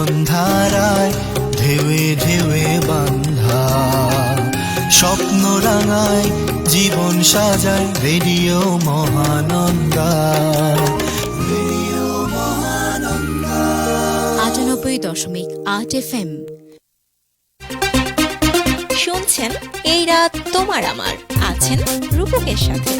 জীবন ধারায় ঢেউে ঢেউে বান্ধা, স্বপ্ন রাঙায় জীবন সাজায় radio Mahananda. Radio Mahananda ৯৮.৮ FM শুনছেন এই রাত তোমার আমার, আছেন রূপকের সাথে।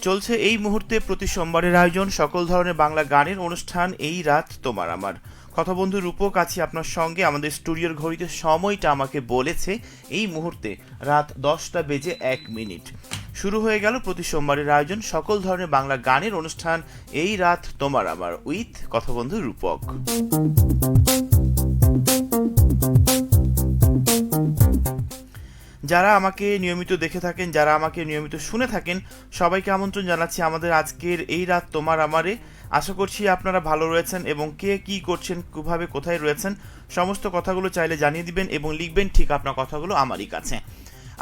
চলছে এই মুহূর্তে প্রতি সোমবারের আয়োজন সকল ধরনের বাংলা গানের অনুষ্ঠান এই রাত তোমার আমার। কথা বন্ধু রূপক আছি আপনার সঙ্গে। আমাদের স্টুডিওর ঘড়িতে সময়টা আমাকে বলেছে এই মুহূর্তে রাত ১০:০১। শুরু হয়ে গেল প্রতি সোমবারের আয়োজন সকল ধরনের বাংলা গানের অনুষ্ঠান এই রাত তোমার আমার উইথ কথা বন্ধু রূপক। যারা আমাকে নিয়মিত দেখে থাকেন, যারা আমাকে নিয়মিত শুনে থাকেন, সবাইকে আমন্ত্রণ জানাচ্ছি আমাদের আজকের এই রাত তোমার আমারে। আশা করছি আপনারা ভালো রয়েছেন এবং কে কি করছেন, কিভাবে কোথায় রয়েছেন সমস্ত কথাগুলো চাইলে জানিয়ে দিবেন এবং লিখবেন ঠিক আপনার কথাগুলো আমারই কাছে।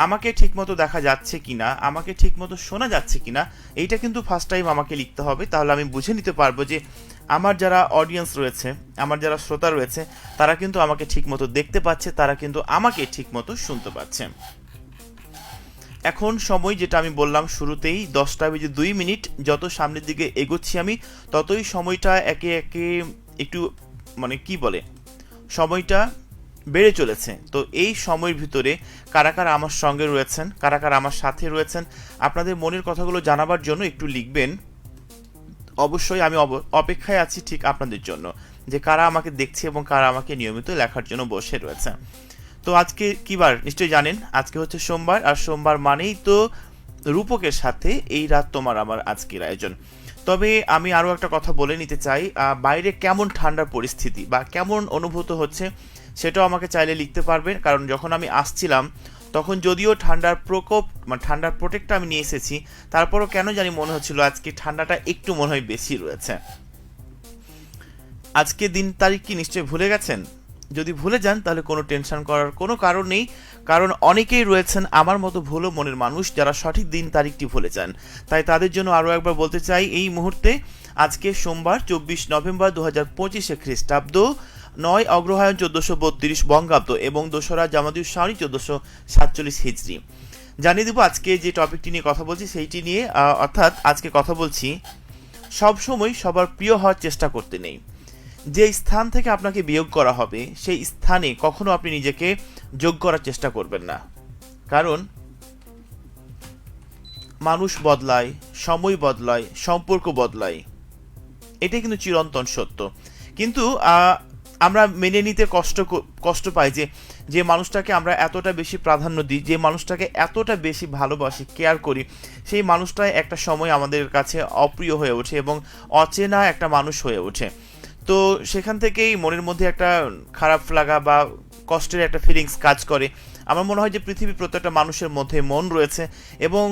আমাকে ঠিকমতো দেখা যাচ্ছে কিনা, আমাকে ঠিকমতো শোনা যাচ্ছে কিনা, এইটা কিন্তু ফার্স্ট টাইম আমাকে লিখতে হবে, তাহলে আমি বুঝে নিতে পারবো যে আমার যারা অডিয়েন্স রয়েছে, আমার যারা শ্রোতা রয়েছে, তারা কিন্তু আমাকে ঠিকমতো দেখতে পাচ্ছে, তারা কিন্তু আমাকে ঠিকমতো শুনতে পাচ্ছে। এখন সময় যেটা আমি বললাম শুরুতেই ১০:০২। যত সামনের দিকে এগোচ্ছি আমি ততই সময়টা একে একে একটু কি বলে সময়টা বেড়ে চলেছে। তো এই সময়ের ভিতরে কারা কারা আমার সঙ্গে রয়েছেন, কারা কারা আমার সাথে রয়েছেন, আপনাদের মনের কথাগুলো জানাবার জন্য একটু লিখবেন। অবশ্যই আমি অপেক্ষায় আছি ঠিক আপনাদের জন্য যে কারা আমাকে দেখছে এবং কারা আমাকে নিয়মিত লেখার জন্য বসে রয়েছে। তো আজকে কি বার নিশ্চয়ই জানেন, আজকে হচ্ছে সোমবার, আর সোমবার মানেই তো রূপকের সাথে এই রাত তোমার আমার আজকের আয়োজন। তবে আমি আরও একটা কথা বলে নিতে চাই, বাইরে কেমন ঠান্ডার পরিস্থিতি বা কেমন অনুভূত হচ্ছে সেটাও আমাকে চাইলে লিখতে পারবেন। কারণ যখন আমি আসছিলাম তখন যদিও ঠান্ডার প্রকোপ ঠান্ডার প্রোটেক্টটা আমি নিয়ে এসেছি, তারপরও কেন জানি মনে হচ্ছিল আজকে ঠান্ডাটা একটু মনে হয় বেশি রয়েছে। আজকে দিন তারিখ কি নিশ্চয়ই ভুলে গেছেন? যদি ভুলে যান তাহলে কোনো টেনশন করার কোনো কারণ নেই, কারণ অনেকেই রয়েছেন আমার মতো ভুলো মনের মানুষ যারা সঠিক দিন তারিখটি ভুলে যান। তাই তাদের জন্য আরও একবার বলতে চাই এই মুহূর্তে আজকে সোমবার ২৪ নভেম্বর ২০২৫ খ্রিস্টাব্দ, ৯ অগ্রহায়ণ ১৪৩২ বঙ্গাব্দ এবং ২রা জামাদিউস শাওনি ১৪৪৭ হিজরি। জানিয়ে দেবো আজকে যে টপিকটি নিয়ে কথা বলছি সেইটি নিয়ে, অর্থাৎ আজকে কথা বলছি সবসময় সবার প্রিয় হওয়ার চেষ্টা করতে নেই। যে স্থান থেকে আপনাকে বিয়োগ করা হবে সেই স্থানে কখনো আপনি নিজেকে যোগ করার চেষ্টা করবেন না, কারণ মানুষ বদলায়, সময় বদলায়, সম্পর্ক বদলায়, এটাই কিন্তু চিরন্তন সত্য। কিন্তু আমরা মেনে নিতে কষ্ট পাই যে মানুষটাকে আমরা এতটা বেশি প্রাধান্য দিই, যে মানুষটাকে এতটা বেশি ভালোবাসি, কেয়ার করি, সেই মানুষটাই একটা সময় আমাদের কাছে অপ্রিয় হয়ে ওঠে এবং অচেনা একটা মানুষ হয়ে ওঠে। তো সেখান থেকেই মনের মধ্যে একটা খারাপ লাগা বা কষ্টের একটা ফিলিংস কাজ করে। আমার মনে হয় যে পৃথিবীর প্রত্যেকটা মানুষের মধ্যে মন রয়েছে এবং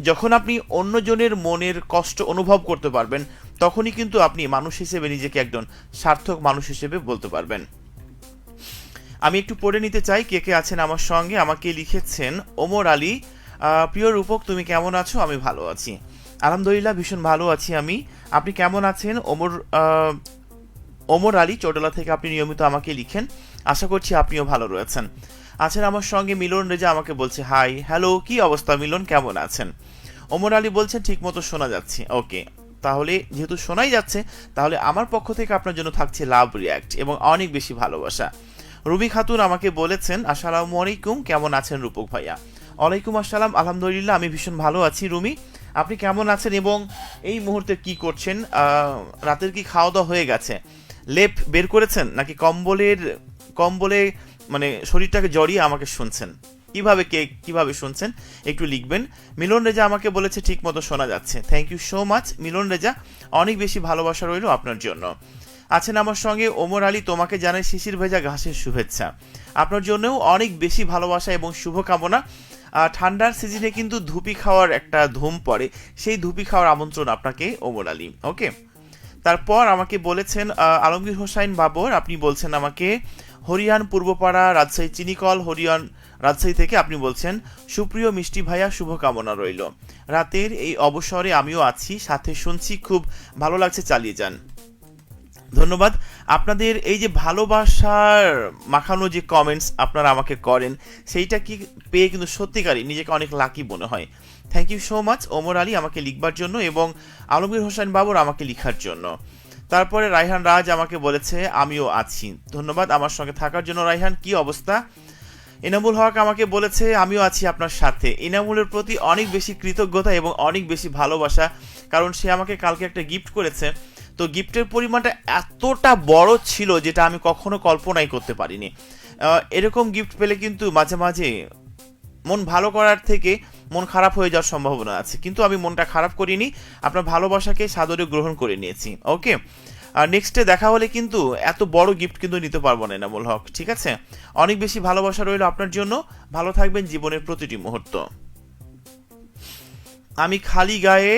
যখন আপনি অন্যজনের মনের কষ্ট অনুভব করতে পারবেন তখনই কিন্তু আপনি মানুষ হিসেবে নিজেকে একজন সার্থক মানুষ হিসেবে বলতে পারবেন। আমি একটু পড়ে নিতে চাই কে কে আছেন আমার সঙ্গে। আমাকে লিখেছেন ওমর আলী, প্রিয় রূপক তুমি কেমন আছো? আমি ভালো আছি, আলহামদুলিল্লাহ ভীষণ ভালো আছি আমি। আপনি কেমন আছেন? ওমর আলী চৌডালা থেকে আপনি নিয়মিত আমাকে লিখেন, আশা করছি আপনিও ভালো রয়েছেন। আছেন আমার সঙ্গে মিলন রেজা, আমাকে বলছে হাই, হ্যালো, কি অবস্থা মিলন, কেমন আছেন? ওমর আলী বলছেন ঠিক মতো শোনা যাচ্ছে। ওকে, তাহলে যেহেতু শোনাই যাচ্ছে তাহলে আমার পক্ষ থেকে আপনার জন্য থাকছে লাভ রিয়াক্ট এবং অনেক বেশি ভালোবাসা। রুবি খাতুন আমাকে বলেছেন আসসালামু আলাইকুম, কেমন আছেন রূপক ভাইয়া? ওয়ালাইকুম আসসালাম, আলহামদুলিল্লাহ আমি ভীষণ ভালো আছি। রুমি, আপনি কেমন আছেন এবং এই মুহূর্তে কি করছেন? রাতের কি খাওয়া দাওয়া হয়ে গেছে? লেপ বের করেছেন নাকি কম্বলে শরীরটাকে জড়িয়ে আমাকে শুনছেন? কিভাবে শুনছেন একটু লিখবেন। মিলন রেজা আমাকে বলেছে ঠিক মতো শোনা যাচ্ছে। থ্যাংক ইউ সো মাচ মিলন রেজা, অনেক বেশি ভালোবাসা রইল আপনার জন্য। আছেন আমার সঙ্গে ওমর আলী, তোমাকে জানাই শিশির ভেজা ঘাসের শুভেচ্ছা। আপনার জন্যও অনেক বেশি ভালোবাসা এবং শুভকামনা। ঠান্ডার সিজনে কিন্তু ধুপি খাওয়ার একটা ধুম পড়ে, সেই ধুপি খাওয়ার আমন্ত্রণ আপনাকে ওমর আলী। ওকে, তারপর আমাকে বলেছেন আলমগীর হোসাইন বাবর, আপনি বলছেন আমাকে হরিয়ান পূর্বপাড়া রাজশাহী চিনিকল হরিয়ান রাজশাহী থেকে আপনি বলছেন, সুপ্রিয় মিষ্টি ভাইয়া শুভকামনা রইল, রাতের এই অবসরে আমিও আছি, সাথে শুনছি, খুব ভালো লাগছে, চালিয়ে যান। ধন্যবাদ। আপনাদের এই যে ভালোবাসার মাখানো যে কমেন্টস আপনারা আমাকে করেন, সেইটা কি পেয়ে কিন্তু সত্যিকারই নিজেকে অনেক লাকি মনে হয়। Thank you so much Omar Ali আমাকে লিখবার জন্য এবং আলমগীর হোসেন বাবুর আমাকে লিখার জন্য। তারপরে রায়হান রাজ আমাকে বলেছে আমিও আছি, ধন্যবাদ আমার সঙ্গে থাকার জন্য রায়হান, কি অবস্থা। এনামুল হক আমাকে বলেছে আমিও আছি আপনার সাথে। এনামুলের প্রতি অনেক বেশি কৃতজ্ঞতা এবং অনেক বেশি ভালোবাসা, কারণ সে আমাকে কালকে একটা গিফট করেছে, তো গিফটের পরিমাণটা এতটা বড় ছিল যেটা আমি কখনো কল্পনাই করতে পারিনি। এরকম গিফট পেলে কিন্তু মাঝে মাঝে মন ভালো করার থেকে মন খারাপ হয়ে যাওয়ার সম্ভাবনা আছে, কিন্তু আমি মনটা খারাপ করিনি, আপনার ভালোবাসাকে সাদরে গ্রহণ করে নিয়েছি। ওকে, আর নেক্সটে দেখা হলে কিন্তু এত বড় গিফট কিন্তু নিতে পারবো না এনামুল হক, ঠিক আছে। অনেক বেশি ভালোবাসা রইল আপনার জন্য, ভালো থাকবেন জীবনের প্রতিটি মুহূর্ত। আমি খালি গায়ে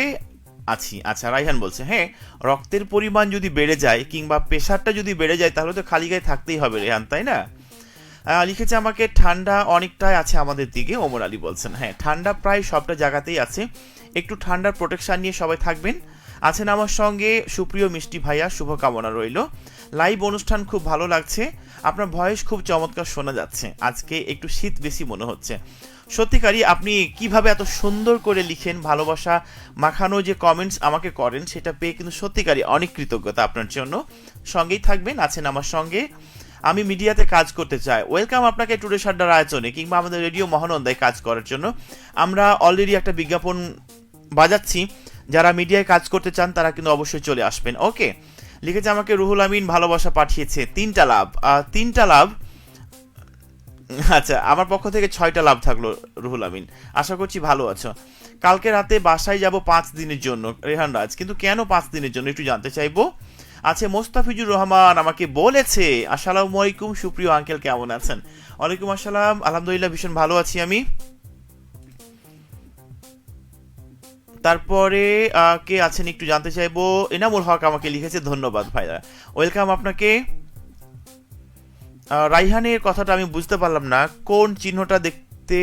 আছি। আচ্ছা, রায়হান বলছে হ্যাঁ, রক্তের পরিমাণ যদি বেড়ে যায় কিংবা প্রেশারটা যদি বেড়ে যায় তাহলে তো খালি গায়ে থাকতেই হবে রেহান, তাই না। লিখেছে আমাকে ঠান্ডা অনেকটাই আছে আমাদের দিকে, ওমর আলী বলছেন হ্যাঁ, ঠান্ডা প্রায় সবটা জায়গাতেই আছে, একটু ঠান্ডার প্রোটেকশন নিয়ে সবাই থাকবেন। আছেন আমার সঙ্গে সুপ্রিয় মিষ্টি ভাইয়া, শুভকামনা রইল। লাইভ অনুষ্ঠান খুব ভালো লাগছে, আপনার ভয়েস খুব চমৎকার শোনা যাচ্ছে, আজকে একটু শীত বেশি মনে হচ্ছে। সত্যিকারই আপনি কিভাবে এত সুন্দর করে লিখেন, ভালোবাসা মাখানো যে কমেন্টস আমাকে করেন, সেটা পেয়ে কিন্তু সত্যিকারই অনেক কৃতজ্ঞতা আপনার জন্য। সঙ্গেই থাকবেন, আছেন আমার সঙ্গে। আমি মিডিয়াতে কাজ করতে চাই, ওয়েলকাম আপনাকে টুডে সাড্ডার আয়োজনে কিংবা আমাদের রেডিও মহানন্দায় কাজ করার জন্য। আমরা অলরেডি একটা বিজ্ঞাপন বাজাচ্ছি, যারা মিডিয়ায় কাজ করতে চান তারা কিন্তু অবশ্যই চলে আসবেন। ওকে, লিখেছে আমাকে রুহুল আমিন, ভালোবাসা পাঠিয়েছে 3টা লাভ। 3টা লাভ, আচ্ছা আমার পক্ষ থেকে 6টা লাভ থাকলো রুহুল আমিন, আশা করছি ভালো আছো। কালকে রাতে বাসায় যাব 5 দিনের জন্য, রেহান রাজ, কিন্তু কেন 5 দিনের জন্য একটু জানতে চাইবো। আছে মোস্তাফিজুর রহমান আমাকে বলেছে আসসালামু আলাইকুম সুপ্রিয় আঙ্কেল, কেমন আছেন। ওয়ালাইকুম আসসালাম, আলহামদুলিল্লাহ ভীষণ ভালো আছি আমি। তারপরে কে আছেন একটু জানতে চাইবো। এনামুল হক আমাকে লিখেছে ধন্যবাদ ভাইয়া, ওয়েলকাম আপনাকে। রাইহানের কথাটা আমি বুঝতে পারলাম না, কোন চিহ্নটা দেখতে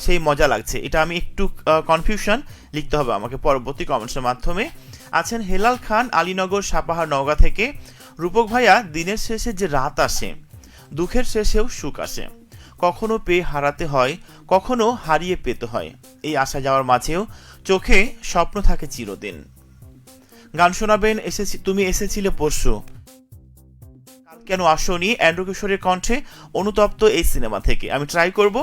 সেই মজা লাগছে, এটা আমি একটু কনফিউশন, লিখতে হবে আমাকে পরবর্তী কমেন্টসের মাধ্যমে। আছেন হেলাল খান আলীনগর সাপাহার নওগাঁ থেকে, রূপক ভাইয়া দিনের শেষে যে রাত আসে, দুঃখের শেষেও সুখ আসে, কখনো পেয়ে হারাতে হয়, কখনো হারিয়ে পেতে হয়, এই আসা যাওয়ার মাঝেও চোখে স্বপ্ন থাকে চিরদিন। গান শোনাবেন তুমি এসেছিলে পরশু, কাল কেন আসনি, অ্যান্ড্রু কিশোরের কণ্ঠে অনুতপ্ত এই সিনেমা থেকে, আমি ট্রাই করব।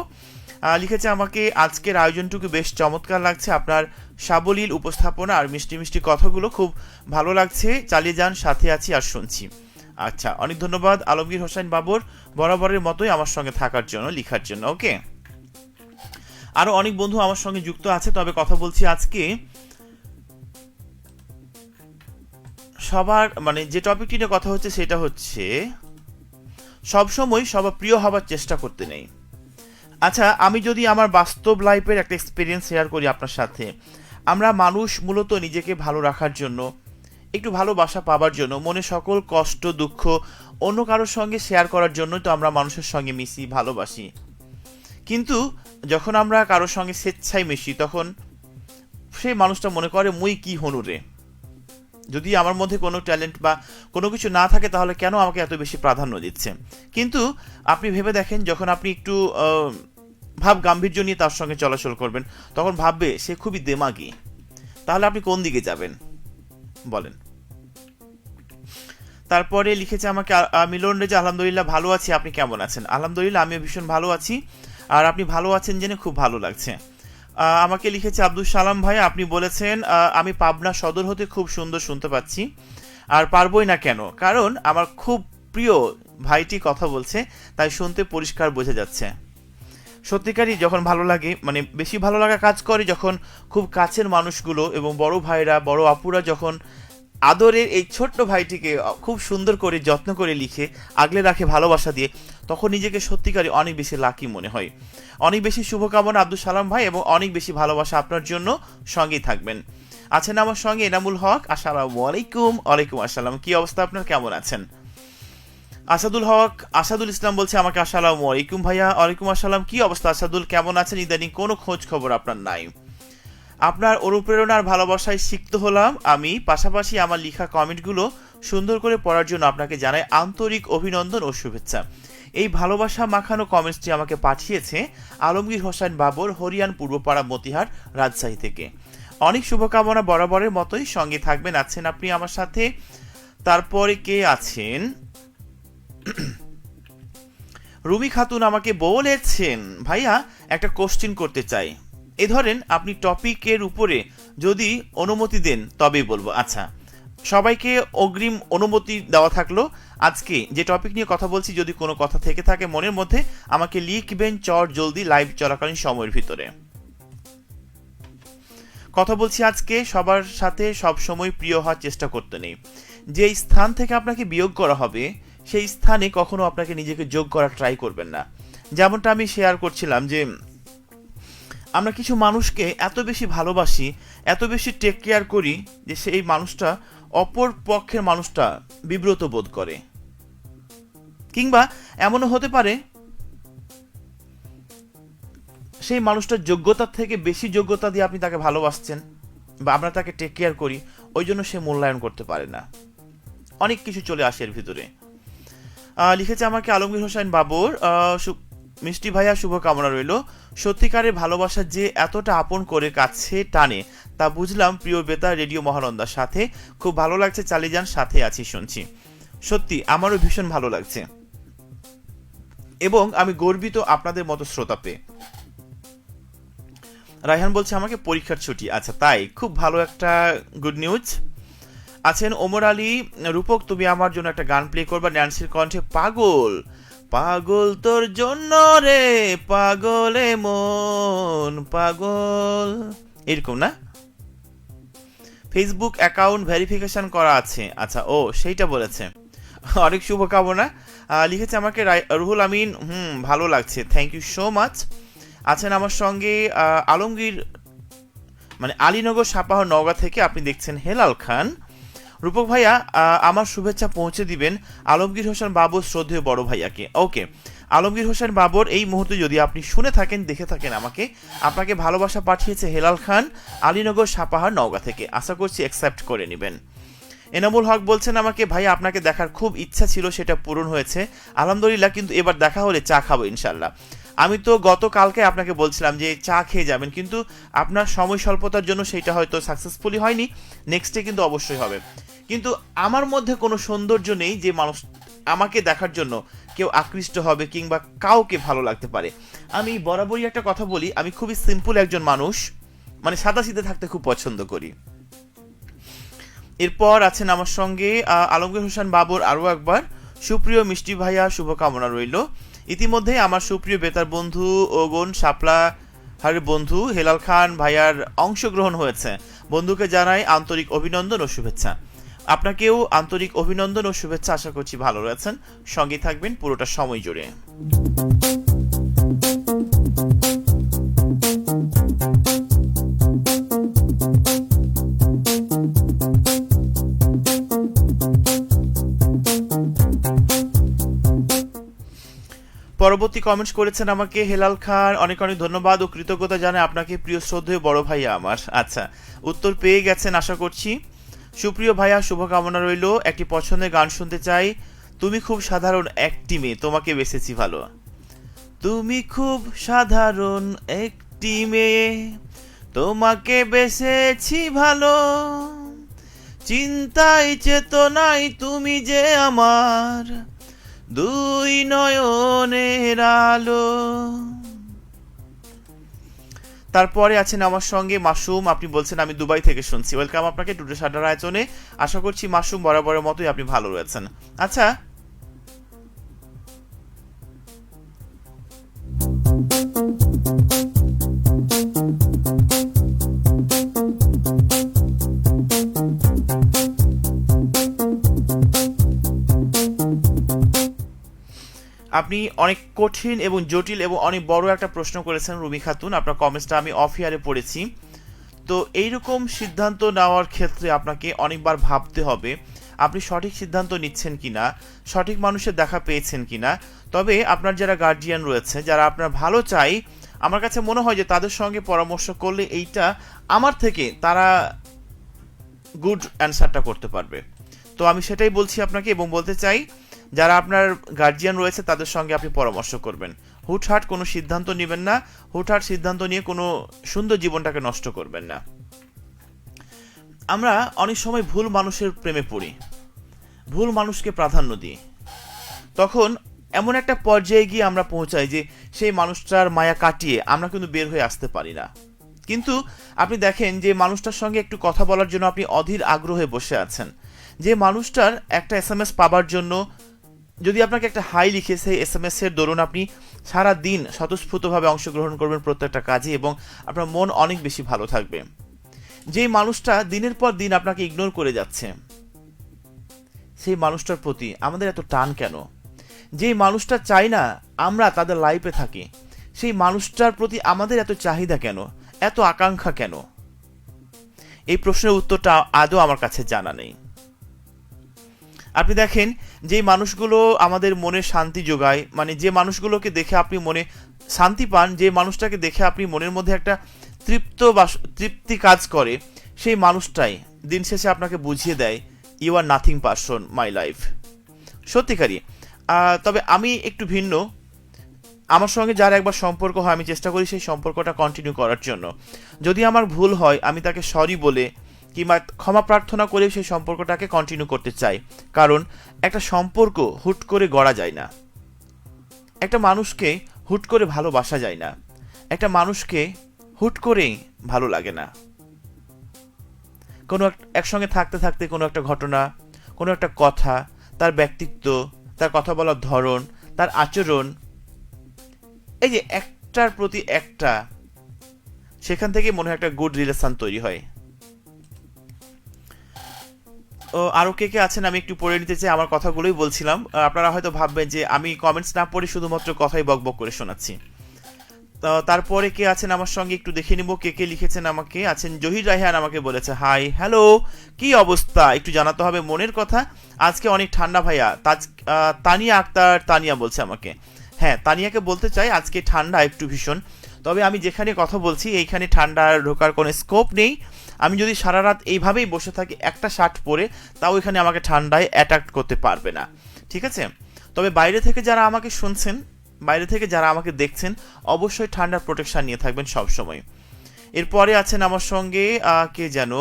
লিখেছে আমাকে আজকের আয়োজনটুকু বেশ চমৎকার লাগছে, আপনার সাবলীল উপস্থাপনা আর মিষ্টি মিষ্টি কথাগুলো খুব ভালো লাগছে, চালিয়ে যান, সাথে আছি আর শুনছি। আচ্ছা, অনেক ধন্যবাদ আলমগীর হোসেন বাবুর বরাবরের মতোই আমার সঙ্গে থাকার জন্য, লিখার জন্য। ওকে, আরো অনেক বন্ধু আমার সঙ্গে যুক্ত আছে, তবে কথা বলছি আজকে সবার মানে যে টপিকটি নিয়ে কথা হচ্ছে সেটা হচ্ছে সবসময় সবার প্রিয় হবার চেষ্টা করতে নেই। আচ্ছা, আমি যদি আমার বাস্তব লাইফের একটা এক্সপিরিয়েন্স শেয়ার করি আপনার সাথে, আমরা মানুষ মূলত নিজেকে ভালো রাখার জন্য, একটু ভালোবাসা পাবার জন্য, মনে সকল কষ্ট দুঃখ অন্য কারোর সঙ্গে শেয়ার করার জন্যই তো আমরা মানুষের সঙ্গে মিশি, ভালোবাসি। কিন্তু যখন আমরা কারোর সঙ্গে স্বেচ্ছায় মিশি তখন সেই মানুষটা মনে করে মুই কি হনুরে, যদি আমার মধ্যে কোনো ট্যালেন্ট বা কোনো কিছু না থাকে তাহলে কেন আমাকে এত বেশি প্রাধান্য দিচ্ছে। কিন্তু আপনি ভেবে দেখেন, যখন আপনি একটু ভাব গাম্ভীর্য নিয়ে তার সঙ্গে চলাচল করবেন, তখন ভাববে সে খুবই দেমাগী, তাহলে আপনি কোন দিকে যাবেন বলেন। তারপরে লিখেছে আমাকে মিলন রেজা, আলহামদুলিল্লাহ ভালো আছি, আপনি কেমন আছেন। আলহামদুলিল্লাহ আমিও ভীষণ ভালো আছি, আর আপনি ভালো আছেন জেনে খুব ভালো লাগছে। আমাকে লিখেছে আব্দুল সালাম ভাই, আপনি বলেছেন আমি পাবনা সদর হতে খুব সুন্দর শুনতে পাচ্ছি, আর পারবই না কেন, কারণ আমার খুব প্রিয় ভাইটি কথা বলছে, তাই শুনতে পরিষ্কার বোঝা যাচ্ছে। সত্যিকারই যখন ভালো লাগে, মানে বেশি ভালো লাগা কাজ করে যখন খুব কাছের মানুষগুলো এবং বড় ভাইরা বড় আপুরা যখন আদরের এই ছোট্ট ভাইটিকে খুব সুন্দর করে যত্ন করে লিখে আগলে রাখে ভালোবাসা দিয়ে, তখন নিজেকে সত্যিকারই অনেক বেশি লাকি মনে হয়। অনেক বেশি শুভকামনা আব্দুল সালাম ভাই, এবং অনেক বেশি ভালোবাসা আপনার জন্য, সঙ্গেই থাকবেন। আছেন আমার সঙ্গে এনামুল হক, আসসালামু আলাইকুম। ওয়ালাইকুম আসসালাম, কি অবস্থা আপনার, কেমন আছেন। আসাদুল ইসলাম বলছে আমাকে আসসালামু আলাইকুম ভাইয়া। ওয়ালাইকুম আসসালাম। কি অবস্থা আসাদুল, কেমন আছেন? ইদানিং কোনো খোঁজ খবর আপনার নাই। আপনার অনুপ্রেরণার ভালোবাসায় সিক্ত হলাম আমি, পাশাপাশি আমার লেখা কমেন্টগুলো সুন্দর করে পড়ার জন্য আপনাকে জানাই আন্তরিক অভিনন্দন ও শুভেচ্ছা। এই ভালোবাসা মাখানো কমেন্টসটি আমাকে পাঠিয়েছে আলমগীর হোসেন বাবর, হরিয়ান পূর্বপাড়া, মতিহার, রাজশাহী থেকে। অনেক শুভকামনা বরাবরের মতোই, সঙ্গে থাকবেন। আছেন আপনি আমার সাথে। তারপরে কে আছেন? রুমি খাতুন আমাকে বলেছেন ভাইয়া একটা কোশ্চেন করতে চাই। এ ধরেন আপনি টপিকের উপরে যদি অনুমতি দেন তবেই বলবো। আচ্ছা, সবাইকে অগ্রিম অনুমতি দেওয়া থাকলো। আজকে যে টপিক নিয়ে কথা বলছি, যদি কোনো কথা থেকে থাকে মনের মধ্যে, আমাকে লিখবেন চট জলদি লাইভ চলাকালীন সময়ের ভিতরে। কথা বলছি আজকে সবার সাথে সব সময় প্রিয় হওয়ার চেষ্টা করতে নেই। যে স্থান থেকে আপনাকে বিয়োগ করা হবে সেই স্থানে কখনো আপনাকে নিজেকে যোগ করার ট্রাই করবেন না। যেমনটা আমি শেয়ার করছিলাম যে আমরা কিছু মানুষকে এত বেশি ভালোবাসি, এত বেশি টেক কেয়ার করি যে সেই মানুষটা, অপর পক্ষের মানুষটা বিব্রত বোধ করে। কিংবা এমনও হতে পারে সেই মানুষটার যোগ্যতার থেকে বেশি যোগ্যতা দিয়ে আপনি তাকে ভালোবাসছেন বা আমরা তাকে টেক কেয়ার করি, ওই জন্য সে মূল্যায়ন করতে পারে না। অনেক কিছু চলে আসে এর ভিতরে। লিখেছে আমাকে আলমগীর হোসেন বাবর, মিষ্টি ভাইয়া শুভকামনা রইল। সত্যিকারের ভালোবাসা যে এতটা আপন করে কাছে টানে তা বুঝলাম প্রিয় বেতার রেডিও মহানন্দার সাথে। খুব ভালো লাগছে, চালিয়ে যান, সাথে আছি, শুনছি। সত্যি আমারও ভীষণ ভালো লাগছে এবং আমি গর্বিত আপনাদের মতো শ্রোতা পেয়ে। রায়হান বলছে আমাকে পরীক্ষার ছুটি। আচ্ছা তাই, খুব ভালো একটা গুড নিউজ। আছেন ওমর আলী, রূপক তুমি আমার জন্য একটা গান প্লে করবা ন্যান্সির কণ্ঠে, পাগল পাগল তোর জন্য রে পাগলে মন পাগল, এরকম না? ফেসবুক অ্যাকাউন্ট ভেরিফিকেশন করা আছে। আচ্ছা, ও সেইটা বলেছে। অনেক শুভকামনা। লিখেছে আমাকে রুহুল আমিন, ভালো লাগছে, থ্যাংক ইউ সো মাচ। আছেন আমার সঙ্গে আলমগীর, মানে আলীনগর সাপাহ নওগাঁ থেকে আপনি দেখছেন হেলাল খান। রূপক ভাইয়া আমার শুভেচ্ছা পৌঁছে দিবেন আলমগীর হোসেন বাবর শ্রদ্ধেয় বড় ভাইয়াকে। ওকে, আলমগীর হোসেন বাবর এই মুহূর্তে যদি আপনি শুনে থাকেন, দেখে থাকেন আমাকে, আপনাকে ভালোবাসা পাঠিয়েছে হেলাল খান আলীনগর সাপাহার নওগাঁ থেকে। আশা করছি অ্যাকসেপ্ট করে নেবেন। এনামুল হক বলছেন আমাকে ভাইয়া আপনাকে দেখার খুব ইচ্ছা ছিল, সেটা পূরণ হয়েছে আলহামদুলিল্লাহ, কিন্তু এবার দেখা হলে চা খাবো ইনশাল্লাহ। আমি তো গতকালকে আপনাকে বলছিলাম যে চা খেয়ে যাবেন, কিন্তু আপনার সময় স্বল্পতার জন্য সেইটা হয়তো সাকসেসফুলি হয়নি। নেক্সটে কিন্তু অবশ্যই হবে। কিন্তু আমার মধ্যে কোনো সৌন্দর্য নেই যে মানুষ আমাকে দেখার জন্য কেউ আকৃষ্ট হবে কিংবা কাউকে ভালো লাগতে পারে। আমি বরাবরই একটা কথা বলি, আমি খুবই সিম্পল একজন মানুষ, মানে সাদাসিধে থাকতে খুব পছন্দ করি। এরপর আছেন আমার সঙ্গে আলমগীর হোসেন বাবর, আরও একবার সুপ্রিয় মিষ্টি ভাইয়া শুভকামনা রইল। ইতিমধ্যে আমার সুপ্রিয় বেতার বন্ধু ওগন শাপলা হারের বন্ধু হেলাল খান ভাইয়ার অংশগ্রহণ হয়েছে। বন্ধুকে জানাই আন্তরিক অভিনন্দন ও শুভেচ্ছা। আপনাকেও আন্তরিক অভিনন্দন ও শুভেচ্ছা। আশা করছি ভালো রয়েছেন, সঙ্গে থাকবেন পুরোটা সময় জুড়ে। পরবর্তী কমেন্টস করেছেন আমাকে হেলাল খান, অনেক অনেক ধন্যবাদ ও কৃতজ্ঞতা জানাই আপনাকে প্রিয় শ্রদ্ধেয় বড় ভাইয়া আমার। আচ্ছা, উত্তর পেয়ে গেছেন আশা করছি। সুপ্রিয় ভাইয়া শুভকামনা রইল। একটি পছন্দের গান শুনতে চাই। তুমি খুব সাধারণ একটি মেয়ে, তোমাকে বেসেছি ভালো। তুমি খুব সাধারণ একটি মেয়ে, তোমাকে বেসেছি ভালো, চিন্তায় চেতনায় তুমি যে আমার দুই নয়নের আলো। তারপরে আছেন আমার সঙ্গে মাসুম, আপনি বলছেন আমি দুবাই থেকে শুনছি। ওয়েলকাম আপনাকে টুডে সাডার আয়োজনে। আশা করছি মাসুম বরাবরের মতোই আপনি ভালো রয়েছেন। আচ্ছা, আপনি অনেক কঠিন এবং জটিল এবং অনেক বড় একটা প্রশ্ন করেছেন রুমি খাতুন। আপনার কমেন্টসটা আমি অফ ইয়ারে পড়েছি। তো এইরকম সিদ্ধান্ত নেওয়ার ক্ষেত্রে আপনাকে অনেকবার ভাবতে হবে। আপনি সঠিক সিদ্ধান্ত নিচ্ছেন কিনা, সঠিক মানুষের দেখা পেয়েছেন কিনা। তবে আপনার যারা গার্জিয়ান রয়েছে, যারা আপনার ভালো চাই, আমার কাছে মনে হয় যে তাদের সঙ্গে পরামর্শ করলে এইটা আমার থেকে তারা গুড অ্যান্সারটা করতে পারবে। তো আমি সেটাই বলছি আপনাকে এবং বলতে চাই, যারা আপনার গার্জিয়ান রয়েছে তাদের সঙ্গে আপনি পরামর্শ করবেন। হুটহাট কোনো সিদ্ধান্ত নেবেন না, হুটহাট সিদ্ধান্ত নিয়ে কোনো সুন্দর জীবনটাকে নষ্ট করবেন না। আমরা অনেক সময় ভুল মানুষের প্রেমে পড়ি, ভুল মানুষকে প্রাধান্য দিই। তখন এমন একটা পর্যায়ে গিয়ে আমরা পৌঁছাই যে সেই মানুষটার মায়া কাটিয়ে আমরা কিন্তু বের হয়ে আসতে পারি না। কিন্তু আপনি দেখেন যে মানুষটার সঙ্গে একটু কথা বলার জন্য আপনি অধীর আগ্রহে বসে আছেন, যে মানুষটার একটা SMS পাবার জন্য যদি আপনাকে একটা হাই লিখে, সেই SMS এর দরুন আপনি সারা দিন স্বতঃস্ফূর্তভাবে অংশগ্রহণ করবেন প্রত্যেকটা কাজে এবং আপনার মন অনেক বেশি ভালো থাকবে। যেই মানুষটা দিনের পর দিন আপনাকে ইগনোর করে যাচ্ছে, সেই মানুষটার প্রতি আমাদের এত টান কেন? যেই মানুষটা চাই না আমরা তাদের লাইফে থাকি, সেই মানুষটার প্রতি আমাদের এত চাহিদা কেন, এত আকাঙ্ক্ষা কেন? এই প্রশ্নের উত্তরটা আদৌ আমার কাছে জানা নেই। আপনি দেখেন যেই মানুষগুলো আমাদের মনে শান্তি যোগায়, মানে যে মানুষগুলোকে দেখে আপনি মনে শান্তি পান, যে মানুষটাকে দেখে আপনি মনের মধ্যে একটা তৃপ্তি কাজ করে, সেই মানুষটাই দিন শেষে আপনাকে বুঝিয়ে দেয় you are nothing person my life. সত্যিকারই। তবে আমি একটু ভিন্ন। আমার সঙ্গে যার একবার সম্পর্ক হয় আমি চেষ্টা করি সেই সম্পর্কটা কন্টিনিউ করার জন্য। যদি আমার ভুল হয় আমি তাকে সরি বলে কিংবা ক্ষমা প্রার্থনা করে সেই সম্পর্কটাকে কন্টিনিউ করতে চাই। কারণ একটা সম্পর্ক হুট করে গড়া যায় না, একটা মানুষকে হুট করে ভালোবাসা যায় না, একটা মানুষকে হুট করেই ভালো লাগে না। কোনো একসঙ্গে থাকতে থাকতে কোনো একটা ঘটনা, কোনো একটা কথা, তার ব্যক্তিত্ব, তার কথা বলার ধরন, তার আচরণ, এই যে একটার প্রতি একটা, সেখান থেকে মনে হয় একটা গুড রিলেশন তৈরি হয়। ও আরও কে কে আছেন আমি একটু পড়ে নিতে চাই, আমার কথাগুলোই বলছিলাম। আপনারা হয়তো ভাববেন যে আমি কমেন্টস না পড়ে শুধুমাত্র কথাই বকবক করে শোনাচ্ছি। তারপরে কে আছেন আমার সঙ্গে একটু দেখে নিব কে কে লিখেছেন আমাকে। আছেন জহির রায়হান, আমাকে বলেছে হাই হ্যালো, কি অবস্থা, একটু জানাতে হবে মনের কথা, আজকে অনেক ঠান্ডা ভাইয়া। তানিয়া আক্তার তানিয়া বলছে আমাকে। হ্যাঁ, তানিয়াকে বলতে চাই আজকে ঠান্ডা একটু ভীষণ। তবে আমি যেখানে কথা বলছি এইখানে ঠান্ডা ঢোকার কোনো স্কোপ নেই। আমি যদি সারা রাত এইভাবেই বসে থাকি একটা শার্ট পরে, তাও এখানে আমাকে ঠান্ডায় অ্যাটাক করতে পারবে না, ঠিক আছে? তবে বাইরে থেকে যারা আমাকে শুনছেন, বাইরে থেকে যারা আমাকে দেখছেন, অবশ্যই ঠান্ডার প্রোটেকশন নিয়ে থাকবেন সব সময়। এরপরে আছেন আমার সঙ্গে কে যেন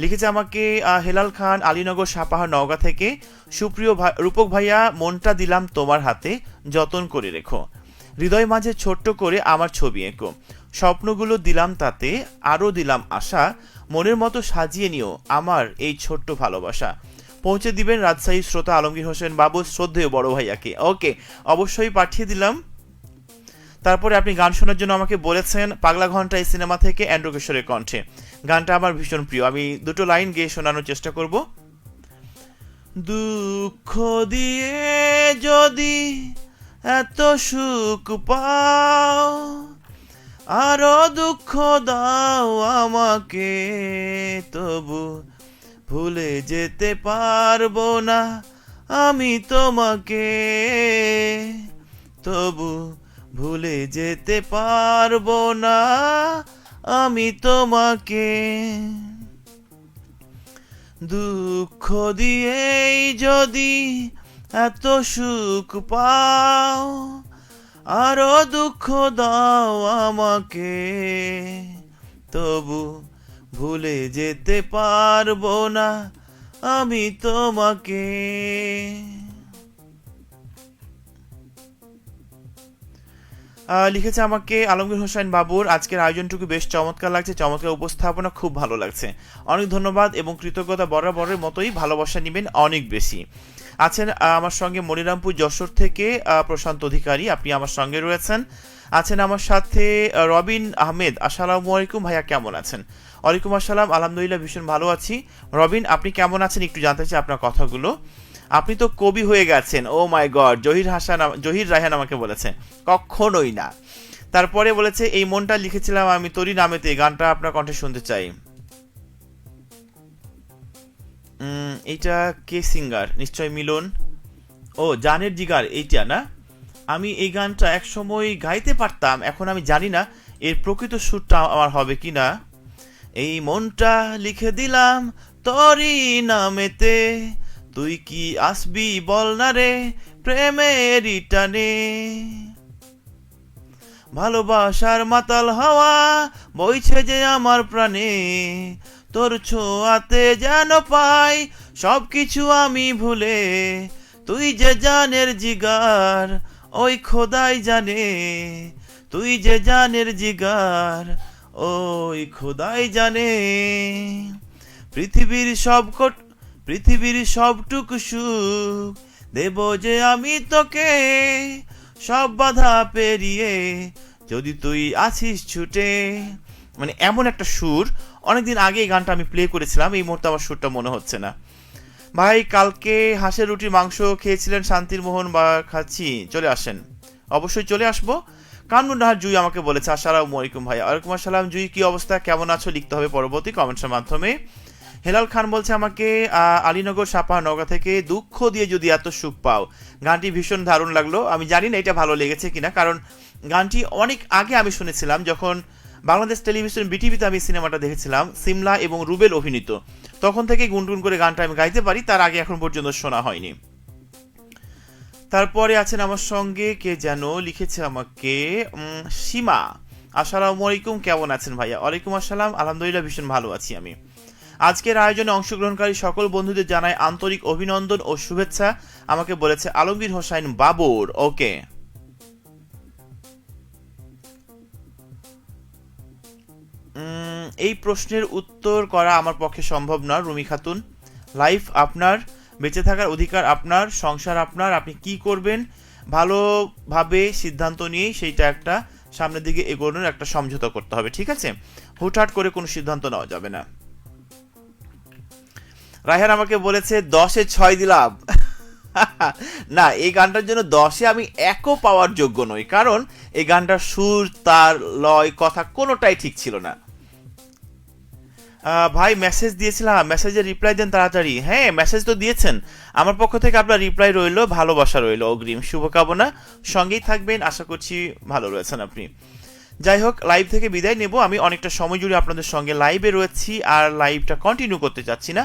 লিখেছে আমাকে, হেলাল খান, আলীনগর সাপাহার নওগাঁ থেকে। সুপ্রিয় রূপক ভাইয়া, মনটা দিলাম তোমার হাতে, যতন করে রেখো, হৃদয় মাঝে ছোট্ট করে আমার ছবি এঁকো, স্বপ্নগুলো দিলাম তাতে, আরও দিলাম আশা, মনের মতো সাজিয়ে নিও আমার এই ছোট্ট ভালোবাসা। পৌঁছে দিবেন রাজশাহী শ্রোতা আলমগীর হোসেন বাবু, শ্রদ্ধেয় বড় ভাইয়াকে। ওকে, অবশ্যই পাঠিয়ে দিলাম। তারপরে আপনি গান শোনার জন্য আমাকে বলেছেন পাগলা ঘন্টা এই সিনেমা থেকে অ্যান্ড্রু কিশোরের কণ্ঠে। গানটা আমার ভীষণ প্রিয়, আমি দুটো লাইন গেয়ে শোনানোর চেষ্টা করব। দুঃখ দিয়ে যদি এত সুখ পাও, আরো দুঃখ দাও আমাকে, তবু ভুলে যেতে পারবো না আমি তোমাকে, তবু ভুলে যেতে পারবো না আমি তোমাকে। দুঃখ দিয়েই যদি এত সুখ পাও, আরো দুঃখ দাও আমাকে, তবু ভুলে যেতে পারবো না আমি তোমাকে। লিখেছে আমাকে আলমগীর হোসেন বাবুর, আজকের আয়োজনটুকু বেশ চমৎকার লাগছে, চমৎকার উপস্থাপনা, খুব ভালো লাগছে, অনেক ধন্যবাদ এবং কৃতজ্ঞতা বরাবরের মতোই, ভালোবাসা নেবেন অনেক বেশি। আছেন আমার সঙ্গে মনিরামপুর যশোর থেকে প্রশান্ত অধিকারী, আপনি আমার সঙ্গে রয়েছেন। আছেন আমার সাথে রবিন আহমেদ, আসসালামু আলাইকুম ভাইয়া, কেমন আছেন? ওয়ালাইকুম আসসালাম, আলহামদুলিল্লাহ ভীষণ ভালো আছি। রবিন, আপনি কেমন আছেন একটু জানতে চাই আপনার কথাগুলো। আপনি তো কবি হয়ে গেছেন, ও মাই গড। জহির রায়হান আমাকে বলেছে কখনোই না। তারপরে বলেছে এই মনটা লিখেছিলাম আমি তোরই নামেতে, গানটা আপনার কণ্ঠে শুনতে চাই। এইটা কে সিঙ্গার? নিশ্চয় মিলন। ও, জানের জিগার, এইটা না? আমি এই গানটা এক সময় গাইতে পারতাম, এখন আমি জানি না এর প্রকৃত সুরটা আমার হবে কি না। এই মনটা লিখে দিলাম তোরই নামেতে, তুই কি আসবি বল না রে প্রেমের টানে, ভালোবাসার মাতাল হাওয়া বইছে যে আমার প্রাণে, তোর ছোঁয়াতে যেন পাই সবকিছু আমি ভুলে, তুই যে জানের জিগার ওই খোদাই জানে, তুই যে জানের জিগার ওই খোদাই জানে, পৃথিবীর সবটুকু সুখ দেব যে আমি তোকে, সব বাধা পেরিয়ে যদি তুই আছিস ছুটে। মানে এমন একটা সুর, অনেকদিন আগে এই গানটা আমি প্লে করেছিলাম, এই মুহূর্তে আমার সুরটা মনে হচ্ছে না। ভাই, কালকে হাঁসের রুটির মাংস খেয়েছিলেন শান্তির মোহন বা খাচ্ছি, চলে আসেন। অবশ্যই চলে আসবো। কামরুন্নাহার জুই আমাকে বলেছে আসসালামু আলাইকুম ভাই। ওয়ালাইকুম আসসালাম জুই, কি অবস্থা, কেমন আছো লিখতে হবে পরবর্তী কমেন্টসের মাধ্যমে। হেলাল খান বলছে আমাকে আলীনগর সাপা নগা থেকে, দুঃখ দিয়ে যদি এত সুখ পাও, গানটি ভীষণ দারুণ লাগলো। আমি জানি না এটা ভালো লেগেছে কিনা, কারণ গানটি অনেক আগে আমি শুনেছিলাম, যখন বাংলাদেশ টেলিভিশন বিটিভিতে আমি সিনেমাটা দেখেছিলাম, সিমলা এবং রুবেল অভিনীত, তখন থেকে গুনগুন করে গানটা আমি গাইতে পারি, তার আগে এখন পর্যন্ত শোনা হয়নি। তারপরে আছেন আমার সঙ্গে কে যেন লিখেছে আমাকে, সীমা, আসসালামু আলাইকুম, কেমন আছেন ভাইয়া? ওয়ালাইকুম আসসালাম, আলহামদুলিল্লাহ ভীষণ ভালো আছি আমি। আজকের আয়োজনে অংশগ্রহণকারী সকল বন্ধুদের জানাই আন্তরিক অভিনন্দন ও শুভেচ্ছা, আমাকে বলেছে আলমগীর হোসাইন বাবর। ওকে, এই প্রশ্নের উত্তর করা আমার পক্ষে সম্ভব না রুমি খাতুন। লাইফ আপনার, বেঁচে থাকার অধিকার আপনার, সংসার আপনার, আপনি কি করবেন ভালোভাবে সিদ্ধান্ত নিয়েই সেইটা একটা সামনের দিকে এগোনোর একটা সমঝোতা করতে হবে, ঠিক আছে? হুটহাট করে কোনো সিদ্ধান্ত নেওয়া যাবে না। রায়হান আমাকে বলেছে 10-এ 6 দিলাম। না, এই গানটার জন্য 10-এ আমি 1ও পাওয়ার যোগ্য নই, কারণ এই গানটার সুর, তার লয়, কথা কোনোটাই ঠিক ছিল না। ভাই মেসেজ দিয়েছিলাম, মেসেজের রিপ্লাই দেন তাড়াতাড়ি। হ্যাঁ, মেসেজ তো দিয়েছেন, আমার পক্ষ থেকে আপনার রিপ্লাই রইল, ভালোবাসা রইল, অগ্রিম শুভকামনা, সঙ্গেই থাকবেন, আশা করছি ভালো রয়েছেন আপনি। যাই হোক, লাইভ থেকে বিদায় নেব। আমি অনেকটা সময় জুড়ে আপনাদের সঙ্গে লাইভে রয়েছি, আর লাইভটা কন্টিনিউ করতে চাচ্ছি না।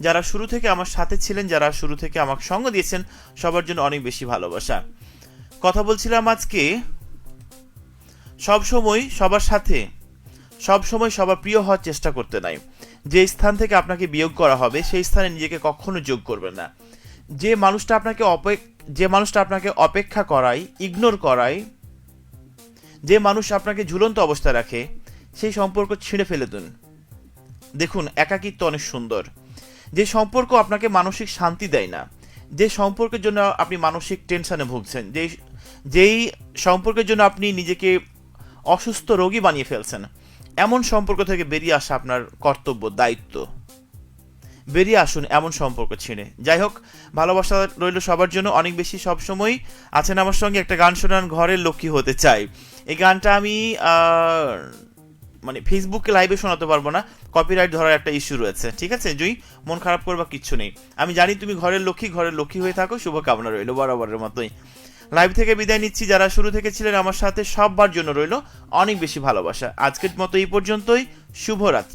যারা শুরু থেকে আমার সাথে ছিলেন, যারা শুরু থেকে আমাকে সঙ্গ দিয়েছেন, সবার জন্য অনেক বেশি ভালোবাসা। কথা বলছিলাম আজকে, সবসময় সবার সাথে, সবসময় সবার প্রিয় হওয়ার চেষ্টা করতে নাই। যে স্থান থেকে আপনাকে বিয়োগ করা হবে, সেই স্থানে নিজেকে কখনো যোগ করবেন না। যে মানুষটা আপনাকে অপেক্ষা করায়, ইগনোর করায়, যে মানুষ আপনাকে ঝুলন্ত অবস্থায় রাখে, সেই সম্পর্ক ছিঁড়ে ফেলে দিন। দেখুন, একাকিত্ব অনেক সুন্দর। যে সম্পর্ক আপনাকে মানসিক শান্তি দেয় না, যে সম্পর্কের জন্য আপনি মানসিক টেনশনে ভুগছেন, যেই সম্পর্কের জন্য আপনি নিজেকে অসুস্থ রোগী বানিয়ে ফেলছেন, এমন সম্পর্ক থেকে বেরিয়ে আসা আপনার কর্তব্য, দায়িত্ব। বেরিয়ে আসুন এমন সম্পর্ক ছেড়ে। যাই হোক, ভালোবাসা রইল সবার জন্য অনেক বেশি। সবসময় আছেন আমার সঙ্গে, একটা গান শোনান, ঘরের লক্ষ্মী হতে চাই। এই গানটা আমি মানে ফেসবুকে লাইভে শোনাতে পারবো না, কপিরাইট ধরার একটা ইস্যু রয়েছে, ঠিক আছে জুই? মন খারাপ করবা কিচ্ছু নেই, আমি জানি তুমি ঘরের লক্ষ্মী হয়ে থাকো। শুভকামনা রইল বরাবরের মতোই। লাইভ থেকে বিদায় নিচ্ছি। যারা শুরু থেকে ছিলেন আমার সাথে, সববার জন্য রইল অনেক বেশি ভালোবাসা। আজকের মতো এই পর্যন্তই, শুভরাত্রি।